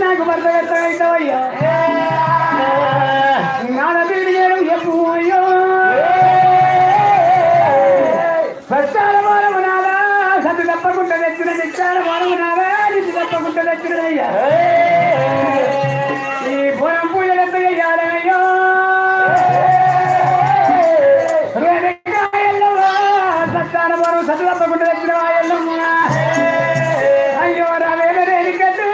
నాకు భర్త అవుతావయ్యా నాన్న తిరిగారు ఎప్పుడో ప్రచార వారము నాదా సత్తు తప్పకుండా తెచ్చిన నిచ్చార వారము నాదా నిచ్చి తప్పకుండా తెచ్చినయ్యా ఈ పురం పూజలు ఎంత చెయ్యాలయ్యో ప్రచార వారం సత్తు తప్పకుండా తెచ్చిన వాయల్లమ్మ అయ్యో రావేద రేణికట్టు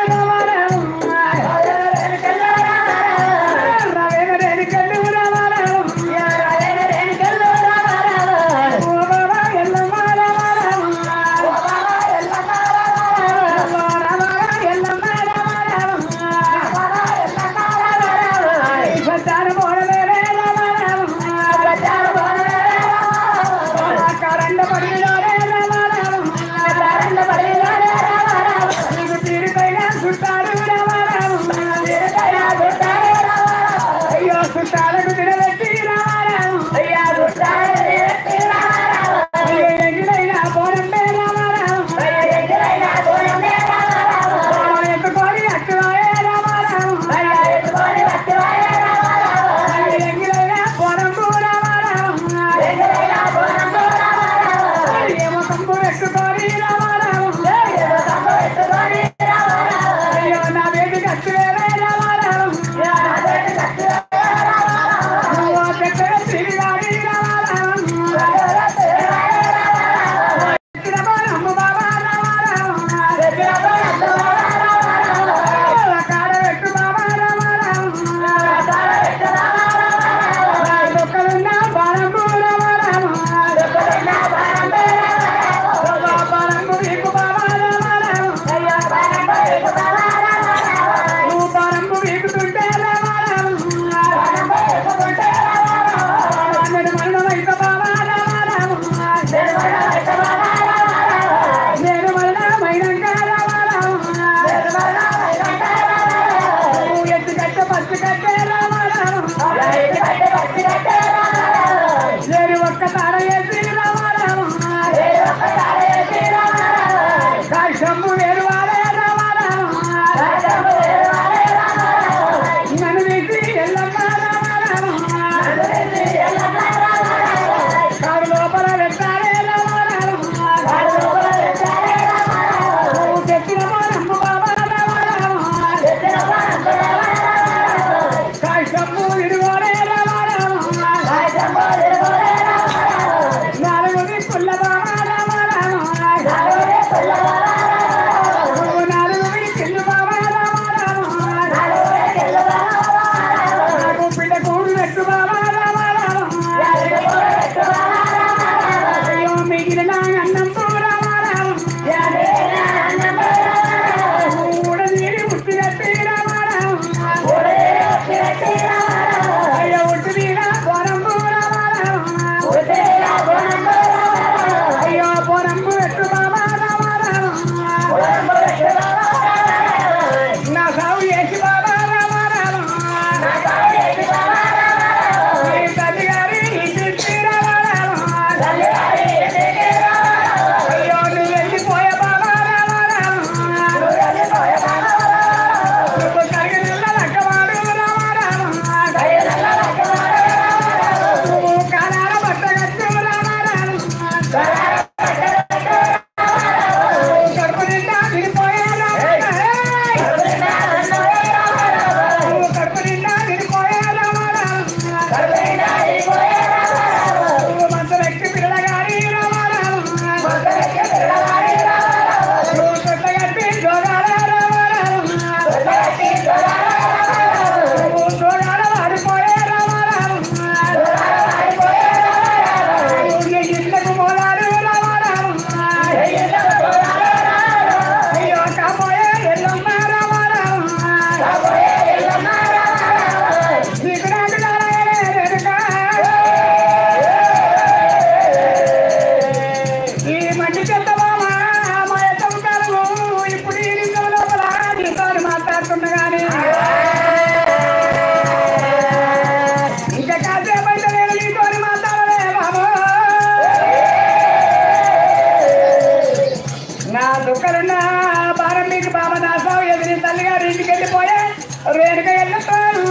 రేణుక ఎల్లపాను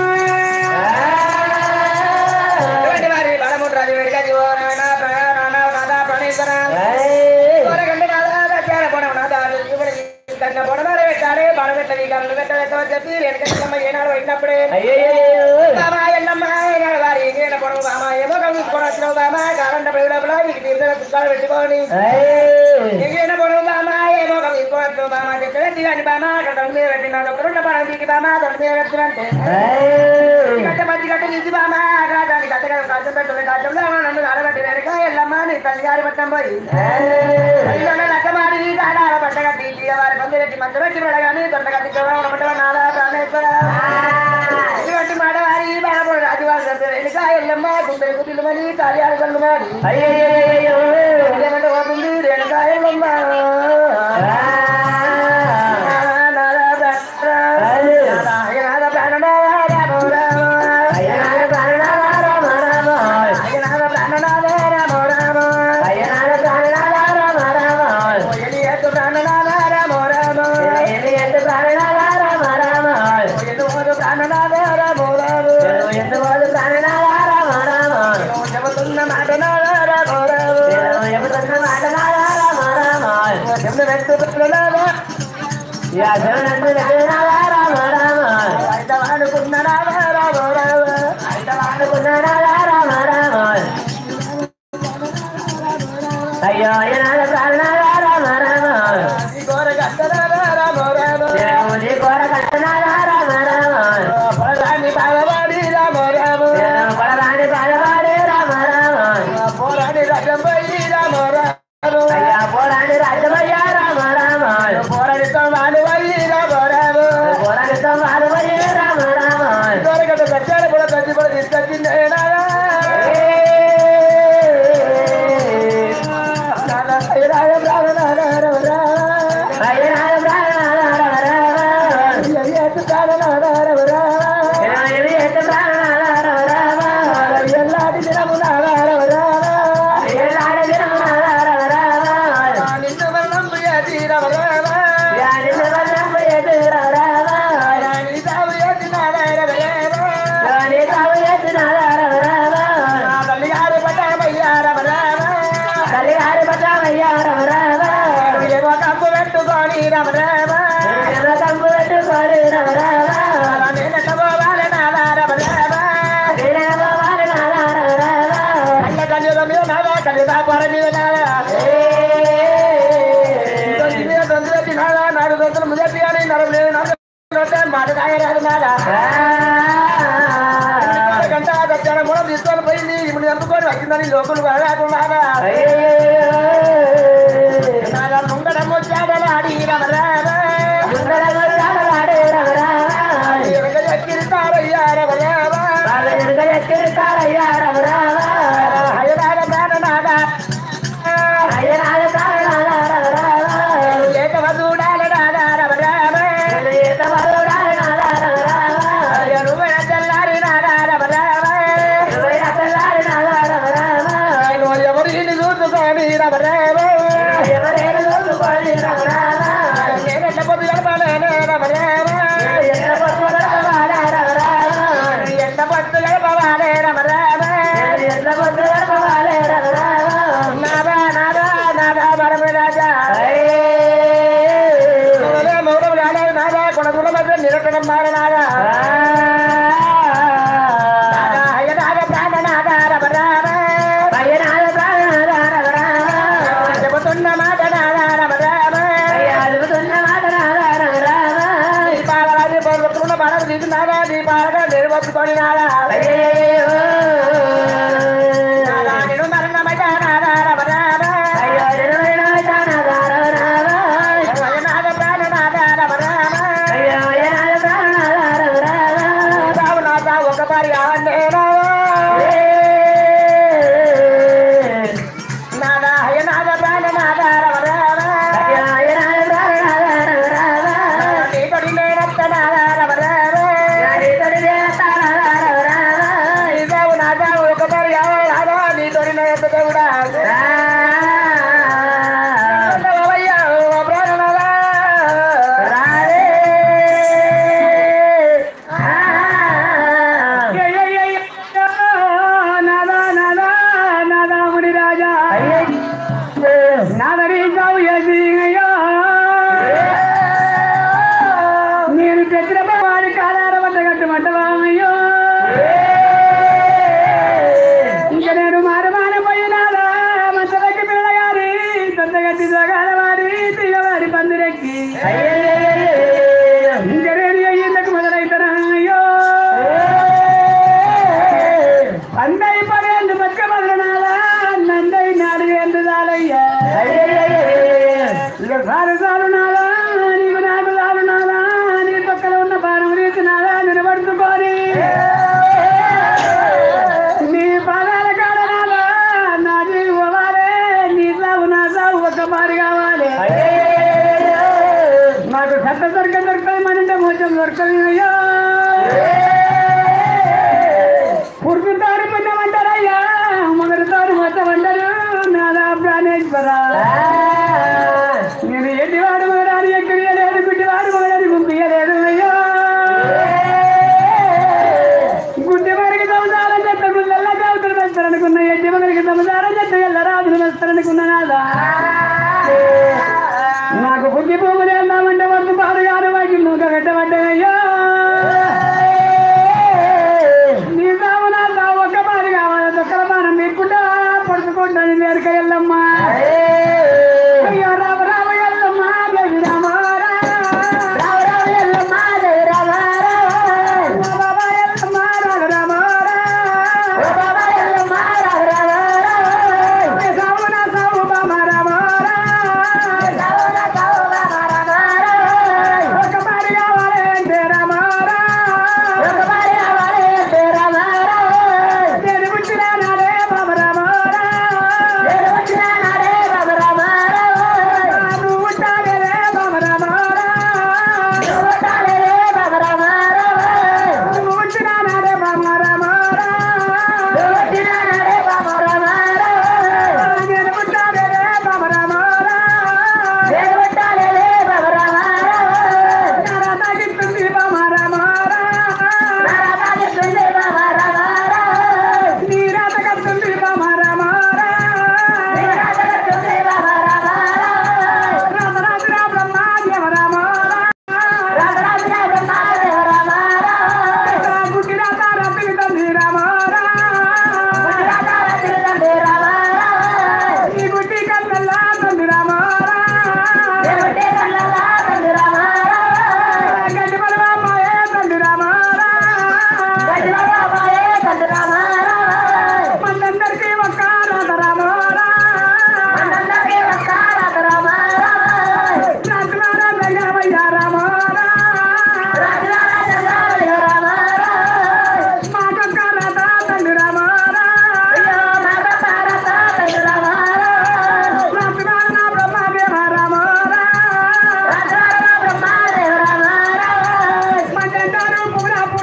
వారి బలముడు రాజు వేడుక జీవన ప్రణేశ్వర కన్న పొడవారు పెట్టాలి బడబెట్టది కళ్ళు పెట్టబెట్టమని చెప్పి వెనకమ్మ ఏనాడు పెట్టినప్పుడే బామా ఎల్లమ్మ ఏనాడు వారి ఏన పొడవు బామా ఏమో కలుసుకొని వచ్చినావు బామా కాలంట పెరుగుడప్పుడు నీకు తీర్థ పుస్తకాలు పెట్టుకోని ఏన పొడవు బామా ఏమో కలుసుకొని వచ్చినావు బామా చెప్పి కానీ బామా అక్కడ తొండ మీద పెట్టినా ఒకరుండ పడవ తీకి బామా తొండ మీద పెట్టినంటే గట్ట మంచి గట్ట తీసి బామా దానికి గట్ట కాచం పెట్టుకుని కాచంలో నన్ను ఆడబట్టి వెనక ఎల్లమ్మ నీ తల్లి గారి పట్టం పోయి లక్కమాడి ఆడాల పట్టగా తీసి వారి పందిరెట్టి మంచి పెట్టి పడగాని తొండగా తిట్టడం నాలా ప్రాణేశ్వర ఇటువంటి మాట వారి బాలపడు రాజువారి వెనుక ఎల్లమ్మ గుండె కుదిలమని కార్యాలు కలుమాడి పోతుంది రేణుక ఎల్లమ్మ అయ్యో పోరాడి రాజమయ్య రామ రామ పోరాడితో వాళ్ళు వయ్యి రామ రామ పోరాడితో వాళ్ళు వయ్యి రామ రామ దొరకట కట్టాడు కూడా తగ్గి కూడా తీసుకొచ్చింది కూడా తీసుకొని పోయింది ఇప్పుడు ఎందుకొని వచ్చిందని లోకులు రాకుండా ముంగడం వచ్చాడలాడి ఎక్కిరిస్తారయ్యా నిరతనం మారనాగా చెబుతున్న మాట దీపాల బాణం తీసుకున్నాగా దీపాలుగా నిర్వచ్చుకొని నాగా నేను మరణమైతే ఒకసారి నాదా హయ నాద ప్రాణ నాదార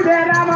రామ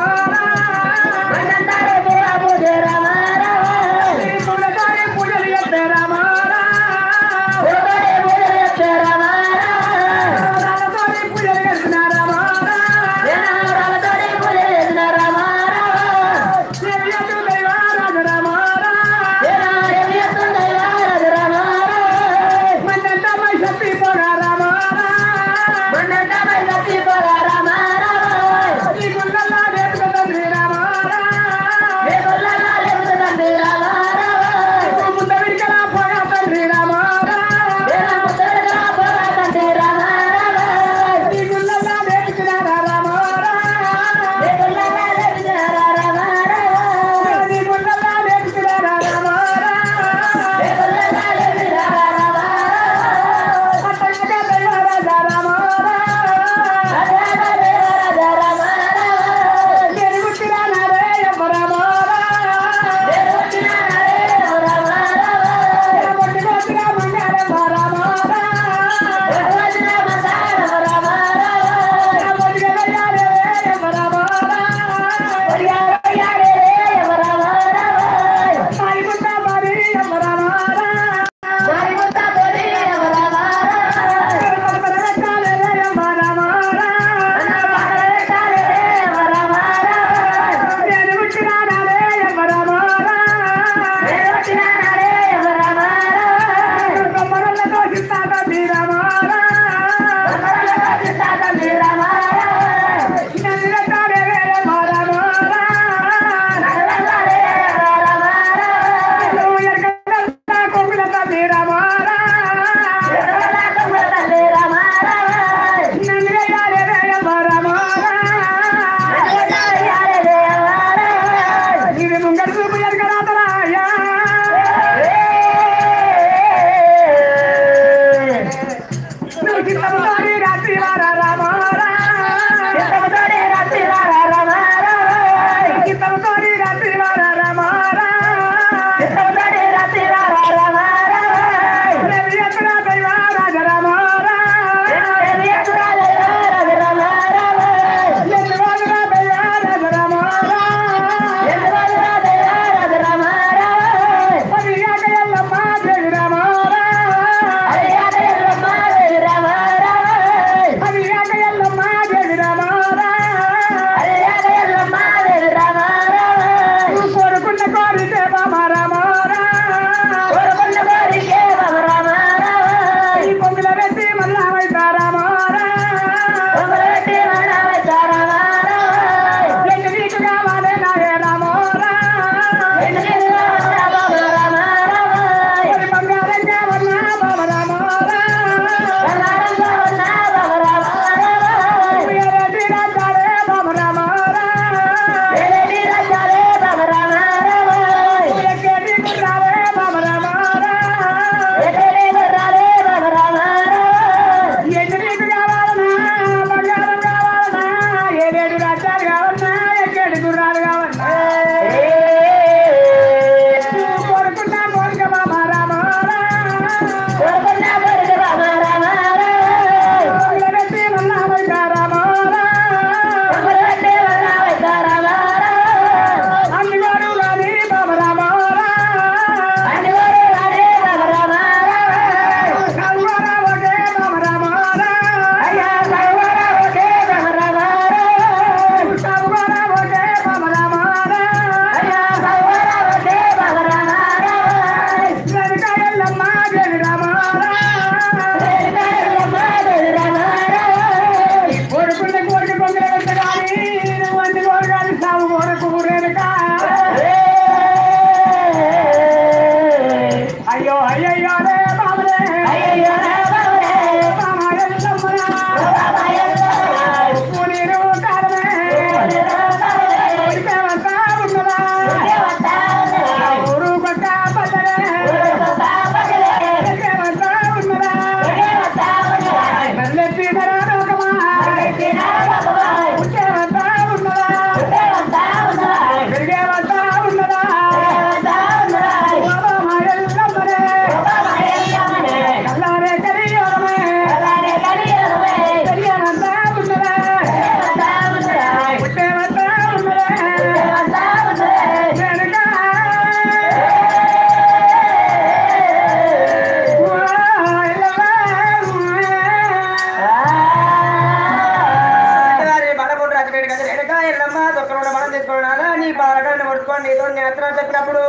ఒక్కరు మనం తీసుకున్నారా నీ పాలకాన్ని పట్టుకొని నీతో నేత్రం చెప్పినప్పుడు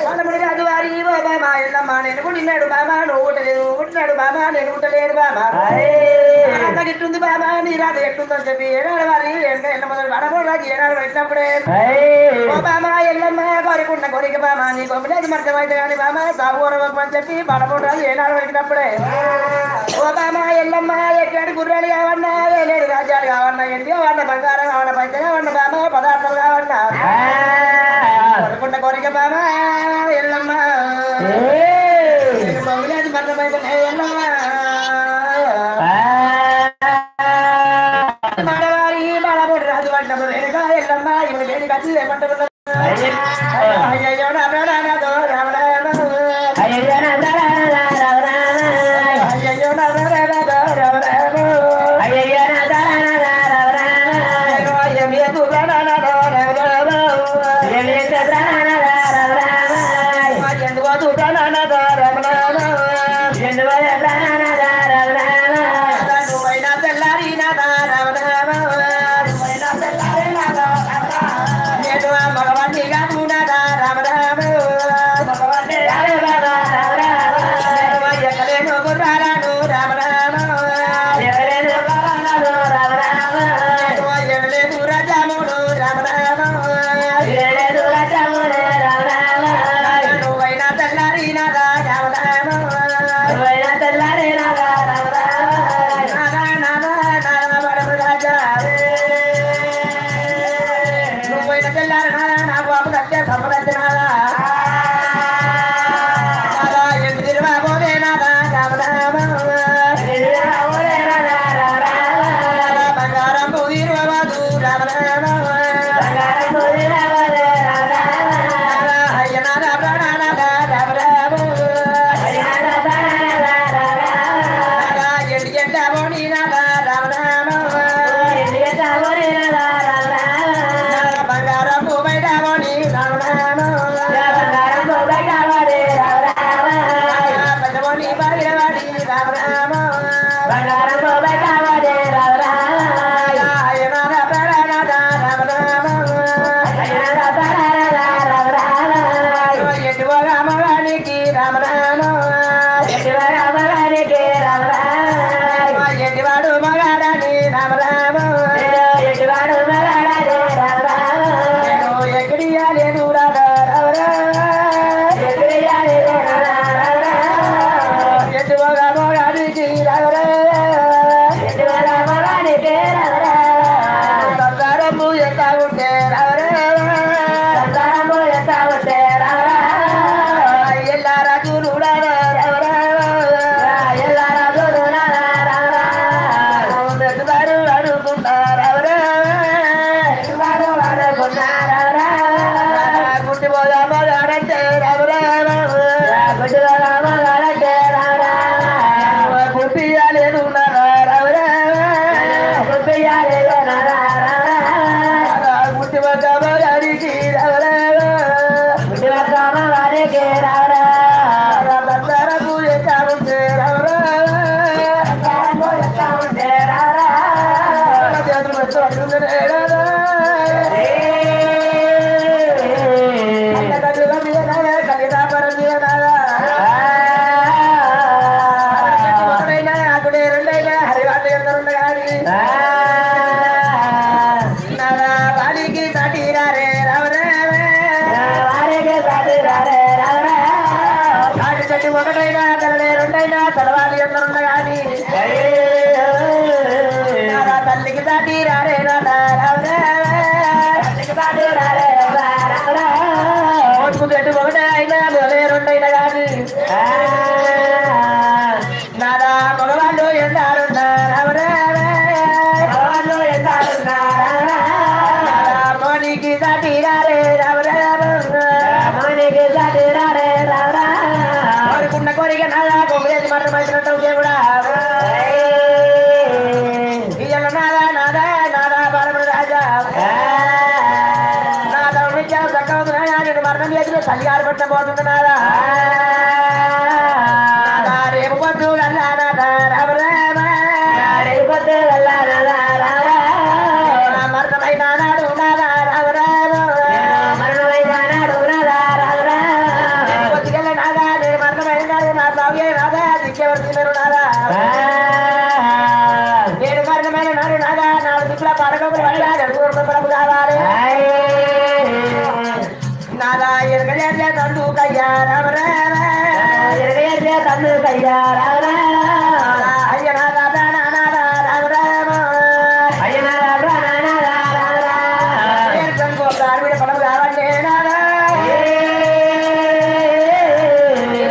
మనముడి రాజు వారి ఓ బామా ఎల్లమ్మ నేను పుట్టినాడు బామా నువ్వు పుట్టలేదు పుట్టినాడు బామా నేను పుట్టలేదు బామా గిట్టుంది బామా నీ రాజు ఎట్టుందని చెప్పి ఏనాడు వారి ఎల్లమ్మ వడమూడు రాజు ఏనాడు వచ్చినప్పుడే ఓ బామా ఎల్లమ్మ కోరికున్న కోరిక బామా నీ కొమ్మిలేదు మర్థమైతే కానీ బామా సాగురవని చెప్పి వడమూడు రాజు ఏనాడు వచ్చినప్పుడే ఓ బామా ఎల్లమ్మ ఎట్లాంటి గుర్రాలు కావన్నా వేలేడు రాజ్యాలు కావన్నా ఏంటి కావన్నా బంగారం కావన్నా పైస కావన్నా బామా పదార్థాలు కావన్నా కోరుకున్న కోరిక బామా ఎల్లమ్మ కొమ్మిలేదు మర్థమైతే ఎల్లమ్మ మడవారి మడబోడు రాజు అంటారు వెనుక ఎల్లమ్మ ఇవి వేడి కచ్చి ఏమంటారు అయ్యో రామరామో రామరామ అయ్యో చలిగారు పెట్టబోతున్నారా రేపు పొద్దు మర్దమైన నాడు తన్ను కయ్యా రారా అయ్యనాదా ప్రాణనాదా రామ రామ అయ్యనారా ప్రాణనాదా రారా సంగో ఆడబిడ్డ పడవ రావండి నాదా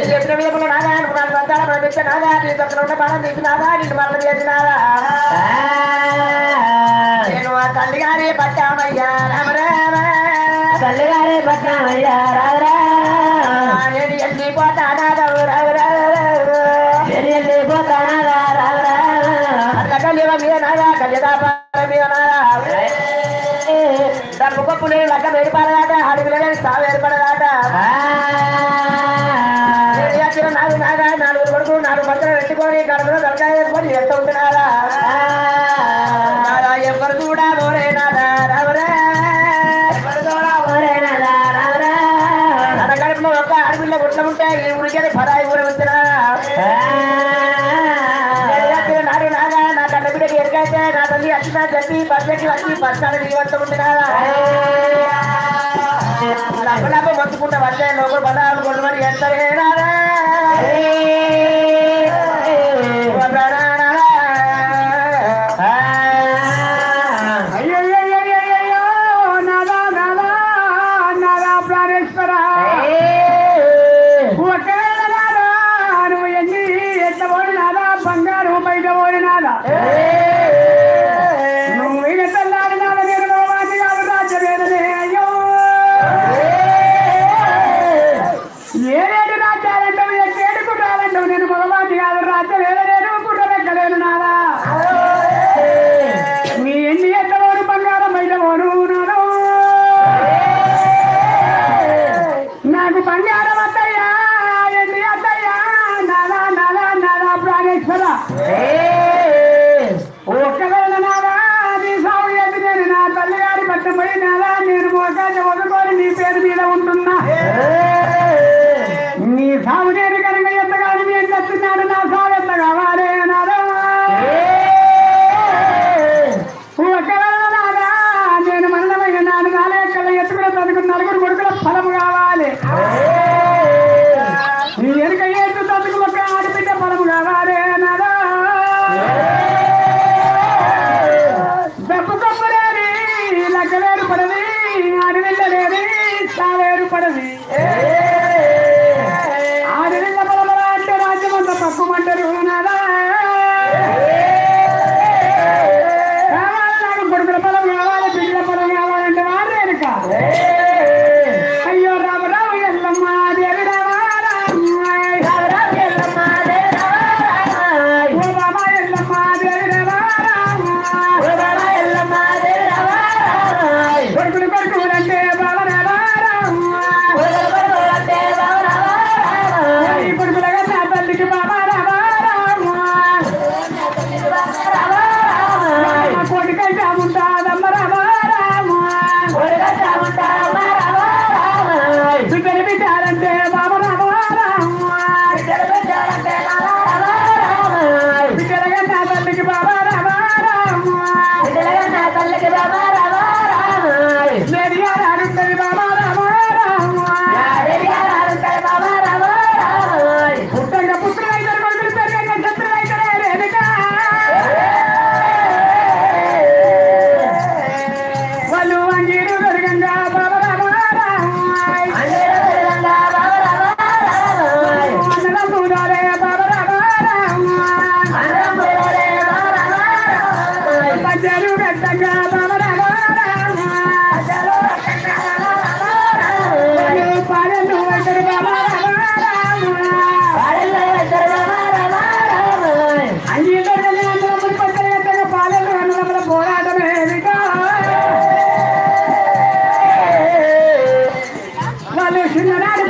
చెప్పిన విధంలో నాదా అనుకున్నాను సంతానం పంపించే నాదా నీ పక్కన ఉన్న పണം తీసినాదా నిన్ను మరణం చేసినాదా నేను ఆ తల్లి గారి పట్టామయ్యా రామ రామ తల్లి గారి పట్టామయ్యా రారా నేను వెళ్ళిపోతానాదా రామ రామ వెళ్ళిపోతానాదా రారా అట్లా కలివ మీద నాదా కళ్యదాపాల మీద నాదా డబ్బు కప్పు లేని లగ్గం ఏర్పడదాట అడుగులు లేని సాగు ఏర్పడదాట నాలుగు నాగా నాలుగు కొడుకు నాలుగు పక్కన పెట్టుకొని కడుపులో తలకాయ వేసుకొని ఎంత ఉంటున్నారా నాదా ఎవరు కూడా మోరే నాదా రావరా తన కడుపులో ఒక అడవిలో గుట్ల ఉంటే ఈ ఊరికే పదాయి ఊరు ఉంటున్నారా నాడు నాగా నా కన్న బిడ్డకి ఎరుకైతే నా తల్లి వచ్చినా చెప్పి పచ్చకి వచ్చి పచ్చాలు దిగవస్తూ ఉంటున్నారా లబ్బ మొత్తుకుంటా వచ్చే లోపల పదాలు కొనుమని ఎంతరే నాదా బంగారు బయట ఓడినాదా నువ్వు ఇక తెల్లాడినాదా నేను వాటి కాదు రాజ్యమేదనే అయ్యో ఏరేడు రాజ్యాలంటావు ఏడు కుట్రాలంటావు నేను మగవాటి కాదు రాజ్యమేదనేను కుట్రలెక్కలేను నాదా నీ ఎన్ని ఎత్తలోను బంగారం బయట ఓడు నాడు నాకు బంగారం అత్తయ్యా ఎన్ని అత్తయ్యా నాదా నాదా నాదా ప్రాణేశ్వర ఒక్కవేళ నాదా నీ సాగు ఏంటి నేను నా తల్లిగారి పట్టం పోయి నాదా నేను మోకాన్ని వదుకొని నీ పేరు మీద ఉంటున్నా నీ సాగు నేను కనుక ఎంతగాని నేను చెప్తున్నాడు నా సాగు ఎంత కావాలి నాదా ఒకవేళ నాదా నేను మరణమైన నాడు నాలుగు ఎత్తుకున్న తనకు నలుగురు కొడుకుల ఫలము కావాలి నీ ఎనుక ఏడు తనకు ఒక ఆడబిడ్డ ఫలము కావాలి నాదా డబ్బు కప్పులేని లెక్కలేరు పడది ఆడవిల్లలేని సావేరు పడది ఆడవిల్ల బలబల అంటే రాజ్యమంతా పక్కుమంటారు నాదా కావాలి నాకు కొడుకుల పొలం కావాలి బిడ్డల పొలం కావాలంటే వారు వెనుక అయ్యో రామ రామ ఎల్లమ్మ దేవి రామ కొడుకులు కొడుకులంటే కొడుకులగా నా తల్లికి బాబా కొడుకైతే ఉంటాదమ్మ బిడ్డలు బిడ్డారంటే బాబా బిడ్డలుగా నా తల్లికి బాబా లేడియారుంటది బాబా పుట్టంగా పుత్రులైతారు కొడుకులు పెరిగంగా శత్రులైతారే రేణుక వాళ్ళు అంగీరు పెరగంగా బాబా అన్నల సూదారే బాబా పద్యాలు గట్టంగా బాబా పాడలు అంటారు బాబా అంగీలో పక్కన పాలలు అన్నదమ్ముల పోరాటమే వాళ్ళు చిన్ననాడు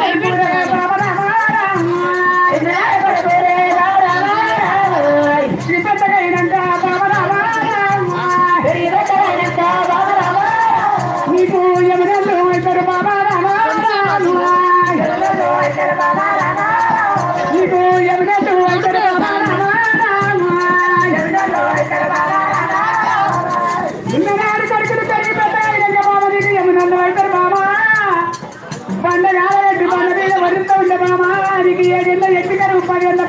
పెద్దగైనంట నీకు ఎవరెళ్ళు అవుతారు బాబా నీకు ఎవరెళ్ళు అవుతారు చిన్ననాడు కొడుకులు పెరిగి పెద్ద బాబా నీకు ఎవరెళ్ళు అవుతారు బాబా బండ కాలబెట్టి బండ మీద వరుస్తూ ఉండే బాబా నీకు 7 ఏళ్ళ ఎట్టుకరు 10 ఏళ్ళ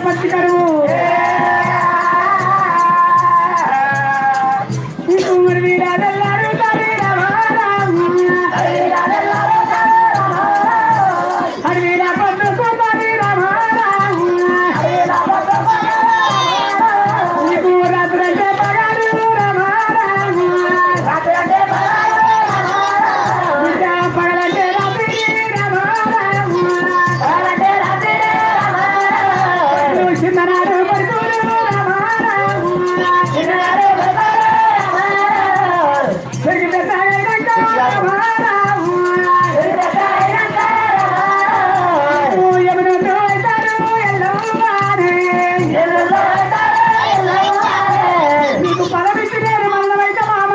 నీకు పదవిచ్చి నేను మల్లమైతే మామ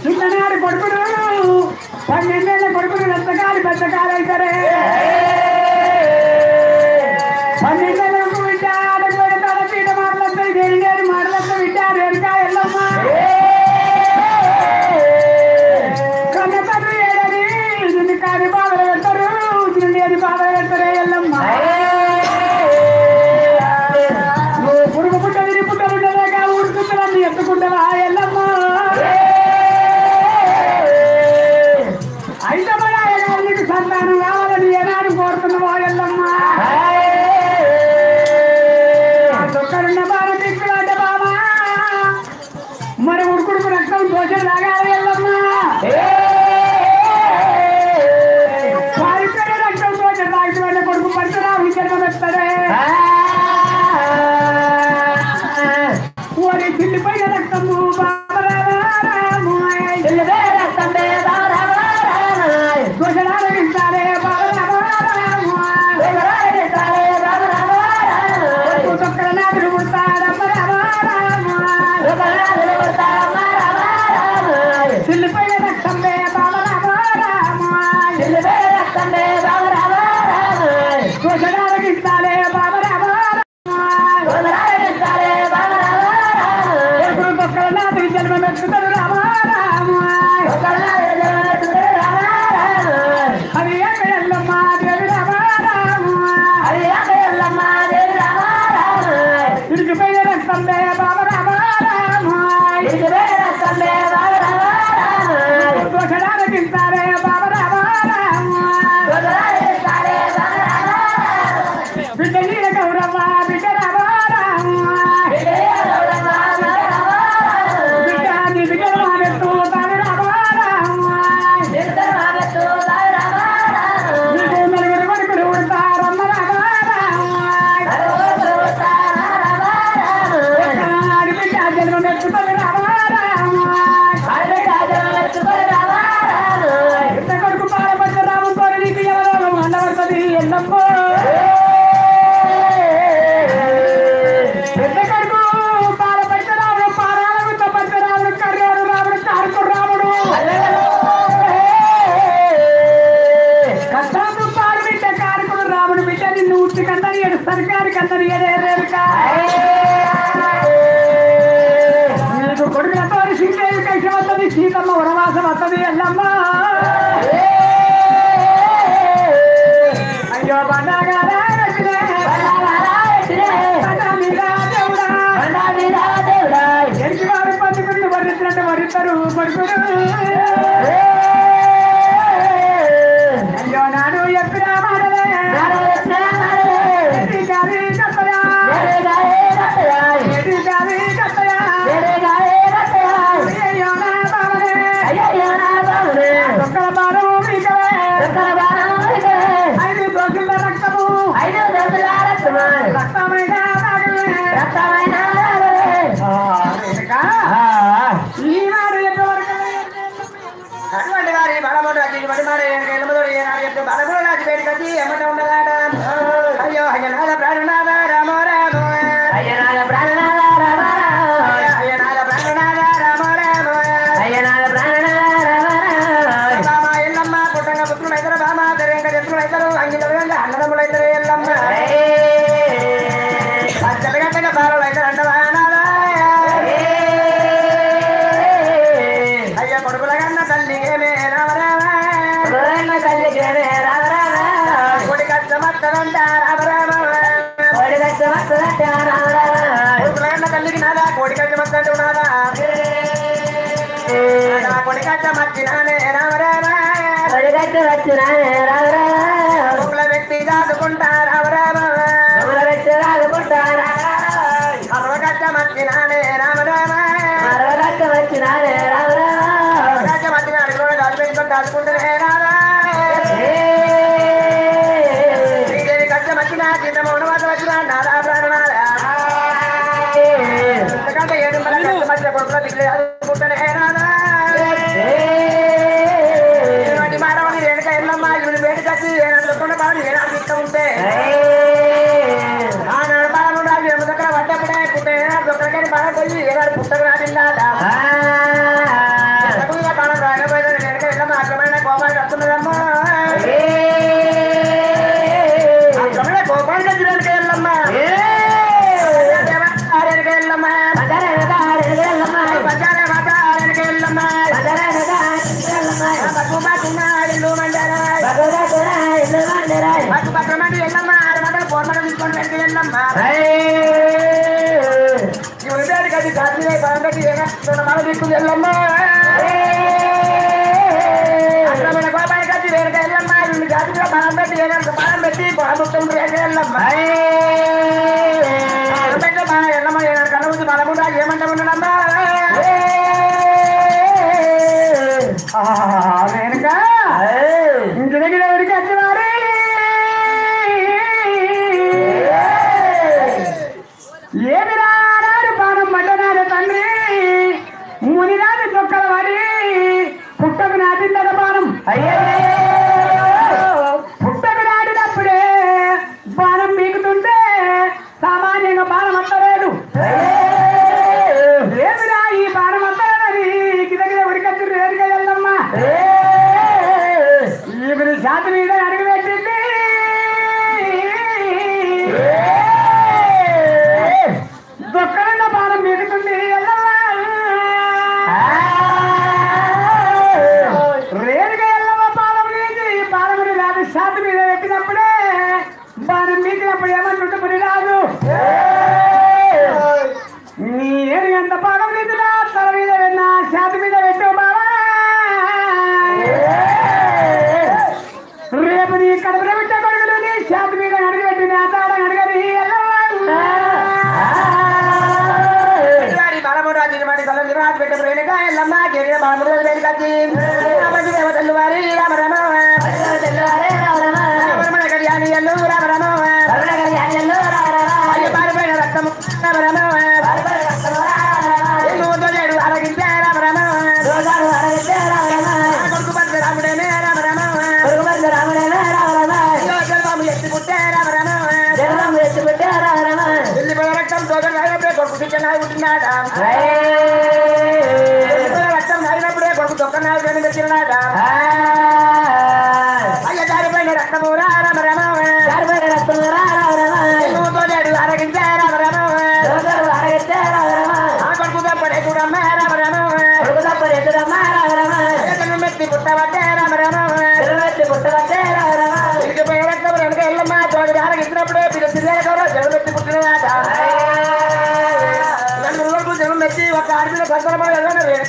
చిన్ననాడు కొడుకుడు 12 ఏళ్ళ కొడుకుడు రత్తకాలి బద్దకాలు అవుతారే 12 ఏళ్ళకు బిడ్డ ఆడపోయిన తల పీట మాటలతో దేని మాటలతో బిడ్డ రేణుకా ఎల్లమ్మ కన్న తండ్రి ఏడని నిన్ను కాని బాధలు పెడతారు నిన్ను ఏది బాధలు పెడతారే ఎల్లమ్మ పురుగు పుట్టని పుట్టలుండలేక ఊరుకుంటారని ఎత్తుకుంటావా ఎల్లమ్మ అయితే మరి నీకు సంతానం కావాలని ఏనాడు కోరుతున్నావా ఎల్లమ్మ ఒక్కరున్న బాధ తీసుకురాంటే బాబా మరి ఉడుకుడుకు రక్తం దోషం లాగాలి ఎల్లమ్మ వారిపైన రక్తం దోషం తాగితే వాళ్ళ కొడుకు పడుతున్నా విచారణ పెడతాడే ఓరి చిల్లిపైన రక్తము దోషాలే నాదులు చిల్లిపైన రక్తం దోషాలకిస్తాలే నాదులు జన్మ మెచ్చుతాడు రామా అది ఎల్లమ్మ దేవి రామా ఇడికిపోయిన రక్తం దోషాలకిస్తారే బిడ్డ నీడ గౌరవ బిడ్డ బిడ్డ నీ బిడ్డ మానెత్తు తాను నీకు నలుగురు కొడుకులు ఉంటారమ్మ ఆడి బిడ్డ జన్మ మెచ్చుకొని బిడ్డ కొడుకు పాలపడ్డ రాముతో నీకు ఎవరో మండబడుతుంది ఎల్లమ్మో బిడ్డ కొడుకు పాలపడ్డ రాముడు పారాలకు తప్పడ్డ రాముడు కర్రోడు రాముడు కారుకు రాముడు కష్టాలు పాడు బిడ్డ కారుకుడు రాముడు బిడ్డ నిన్ను ఉట్టి కందని ఏడు సర్కారు కందని ఏరేరేరుకా నీకు కొడుకులతో సింగేవి కైసి వస్తుంది సీతమ్మ వనవాసం వస్తుంది ఎల్లమ్మ అయ్యో బండగారా ఎడికివారు పట్టుకుని వరిస్తున్నట్టు వరిస్తారు కొడుకుడు అయ్యో నాడు ఎప్పుడు మాడలే చెప్పయా ఒక్కల భారము ఐదు దోషుల రక్తము రక్తమైన ఈనాడు ఎంతవరకు అటువంటి వారి బలముడు అతి బడిమాడు ఎలుమదోడు ఏనాడు చెప్తే బలముడు రాజు పేరుకొచ్చి ఎమ్మట ఉండదాట అయ్యో అయ్యనాథ ప్రాణనాథ రామో రామో అయ్యనాథ ప్రాణనాథ రామ అయ్యనాథ ప్రాణనాథ రామో రామో అయ్యనాథ ప్రాణనాథ రామ బామ ఎల్లమ్మ పుట్టంగా పుత్రులు అవుతారు బామ తెరంగా చెత్రులు అవుతారు అంగితలు అన్నదమ్ములు అవుతారు ఎల్లమ్మ పచ్చగట్టగా బాలు అవుతారు అంటవానాథ అయ్య కొడుకుల కన్నా తల్లికేమే రామ రామ కొడి కష్టమత్తదంట రామ రామ కొడుకుల కన్నా తల్లికి నాదా కోడి కష్టమత్తంటూ నాదా కొడి కష్టమచ్చినానే రామ రామ కొడుకుల వ్యక్తి దాదుకుంటా రామ రామ అరవ కష్టమచ్చినానే రామ రామ కష్టమచ్చినాడు కూడా దాదు పెంచుకొని దాదుకుంటేనే రాదా శ్రీదేవి కష్టమచ్చినా సీతమౌనవాసం వచ్చినా నాదా ప్రాణనాదా ఎందుకంటే ఏడు మళ్ళీ కష్టమచ్చిన కొడుకుల దిగులే దాదుకుంటేనే రాదా కచ్చి ఏనాడు బాబు ఏనాడు ఇష్టం ఉంటే ఆనాడు బాబు రాజు ఏమి దగ్గర పడ్డప్పుడే పుట్ట ఏనాడు ఒక్కరికైనా బాగా పోయి ఏనాడు పుస్తకం రాజిల్లాట బాణం రాకపోయినా వెనక వెళ్ళమ్మ అక్రమైన కోపానికి వస్తున్నదమ్మా అక్రమైన కోపానికి వచ్చి వెనక వెళ్ళమ్మా వెనక వెళ్ళమ్మా ఏమంటా ఉండమ్మా వెనుక ఇంటి దగ్గర ఎవరికి వచ్చినారు ఏమి రాడు పానం పడ్డనాడు తండ్రి మునిరాని చొక్కల వాడి పుట్టకు నాటిందట పానం పుట్టకు నాటినప్పుడే బాణం పీకుతుంటే సామాన్యంగా బాణం అంటలేడు ఏమిరా ఈ బాణం అంటారని ఇంటి దగ్గర ఉడికచ్చి రేరుగా వెళ్ళమ్మా ఈవిని జాతి మీద అడుగు పెట్టింది దొక్కలున్న బాణం పీకుతుంది రేరుగా వెళ్ళమ్మ పాలం మీద బాణముని రాదు జాతి మీద పెట్టినప్పుడే బాణం పీకినప్పుడు ఏమంటుంటే పని రాదు నీ ఏడు ఎంత పాఠం నీతున్నా తల మీద విన్నా చేతి మీద పెట్టావు బాబా రేపు నీ కడుపులో పెట్ట కొడుకులు నీ చేతి మీద అడిగి పెట్టి నా తాడ అడగని బాలమరాజు మాట తల రాజు పెట్ట ప్రేమిక ఎల్లమ్మ గిరిన బాలమరాజు వేడికచ్చి దేవతల్లు వారి రామరమ కళ్యాణి ఎల్లు రామరమ పారిపోయిన రక్తము రామరమ కొడుకు పద్మ రాముడేనే రామరమ ఎత్తి పుట్టే రామరమ వెళ్ళిపోయిన రక్తం తోగనప్పుడే కొడుకు చిన్న పుట్టినాడ రక్తం నాగినప్పుడే కొడుకు తొక్క నాయకుడిని పెట్టినాడ అయ్య జారిపోయిన రక్తము రామరమ తోలేడు అరగించే రామరమ ఆ కొడుకు తప్పడే చూడమ్మ రామరమ మెత్తి పుట్టబట్టే రామరమ వెళ్ళిపోయిన రక్తం వెనక వెళ్ళమ్మ తోడు అరగించినప్పుడే పిల్లలు జనం మెత్తి పుట్టినదాట నన్ను జనం మెచ్చి ఒక ఆడపిల్ల సంతరమ